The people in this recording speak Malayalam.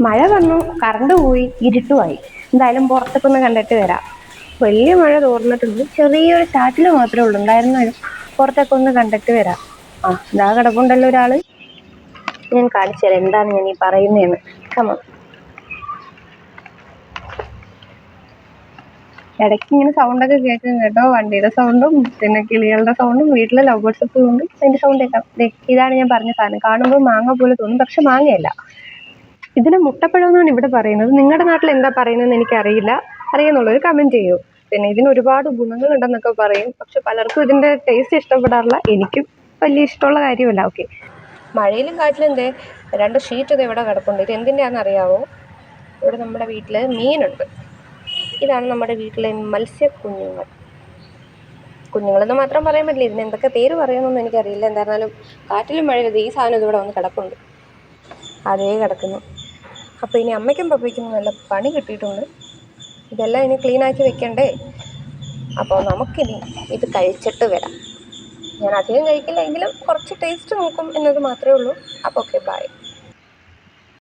മഴ വന്നു, കറണ്ട് പോയി, ഇരുട്ടുമായി. എന്തായാലും പുറത്തൊക്കെ കണ്ടിട്ട് വരാം. വലിയ മഴ തോർന്നിട്ടുണ്ട്, ചെറിയൊരു ചാറ്റിൽ മാത്രമേ ഉള്ളൂ. ഉണ്ടായിരുന്നാലും പുറത്തൊക്കെ ഒന്ന് കണ്ടിട്ട് വരാം. ഇതാ കിടപ്പുണ്ടല്ലോ ഒരാള്. ഞാൻ കാണിച്ചു തരാം എന്താണ് ഞാൻ ഈ പറയുന്നതെന്ന്. കമ ഇടയ്ക്ക് ഇങ്ങനെ സൗണ്ടൊക്കെ കേൾക്കും കേട്ടോ. വണ്ടിയുടെ സൗണ്ടും പിന്നെ കിളികളുടെ സൗണ്ടും വീട്ടിലെ ലവ് ബേർഡ്സ് ഒക്കെ ഉണ്ട്. അതിന്റെ സൗണ്ട് കേൾക്കാം. ഇതാണ് ഞാൻ പറഞ്ഞ സാധനം. കാണുമ്പോൾ മാങ്ങ പോലെ തോന്നും, പക്ഷെ മാങ്ങയല്ല. ഇതിന് മുട്ടപ്പഴം എന്നാണ് ഇവിടെ പറയുന്നത്. നിങ്ങളുടെ നാട്ടിൽ എന്താ പറയുന്നതെന്ന് എനിക്കറിയില്ല. അറിയുന്നുള്ളവർ കമന്റ് ചെയ്യൂ. പിന്നെ ഇതിന് ഒരുപാട് ഗുണങ്ങളുണ്ടെന്നൊക്കെ പറയും, പക്ഷെ പലർക്കും ഇതിന്റെ ടേസ്റ്റ് ഇഷ്ടപ്പെടാറില്ല. എനിക്കും വലിയ ഇഷ്ടമുള്ള കാര്യമല്ല. ഓക്കെ, മഴയിലും കാറ്റിലും എന്തേ 2 ഷീറ്റ് ഇത് ഇവിടെ കിടപ്പുണ്ട്. ഇത് എന്തിൻ്റെയാണെന്ന് അറിയാവോ? ഇവിടെ നമ്മുടെ വീട്ടിൽ മീനുണ്ട്. ഇതാണ് നമ്മുടെ വീട്ടിലെ മത്സ്യക്കുഞ്ഞുങ്ങൾ. കുഞ്ഞുങ്ങളെന്ന് മാത്രം പറയാൻ പറ്റില്ല, ഇതിന് എന്തൊക്കെ പേര് പറയുമെന്നൊന്നും എനിക്കറിയില്ല. എന്തായിരുന്നാലും കാറ്റിലും മഴയിലും ഈ സാധനം ഇതിവിടെ വന്ന് കിടപ്പുണ്ട്. അതേ കിടക്കുന്നു. അപ്പോൾ ഇനി അമ്മയ്ക്കും പപ്പയ്ക്കും നല്ല പണി കിട്ടിയിട്ടുണ്ട്. ഇതെല്ലാം ഇനി ക്ലീനാക്കി വെക്കണ്ടേ. അപ്പോൾ നമുക്കിനി ഇത് കഴിച്ചിട്ട് വരാം. ഞാൻ അധികം കഴിക്കില്ല, എങ്കിലും കുറച്ച് ടേസ്റ്റ് നോക്കും എന്നത് മാത്രമേ ഉള്ളൂ. അപ്പോൾ ഓക്കെ, ബൈ.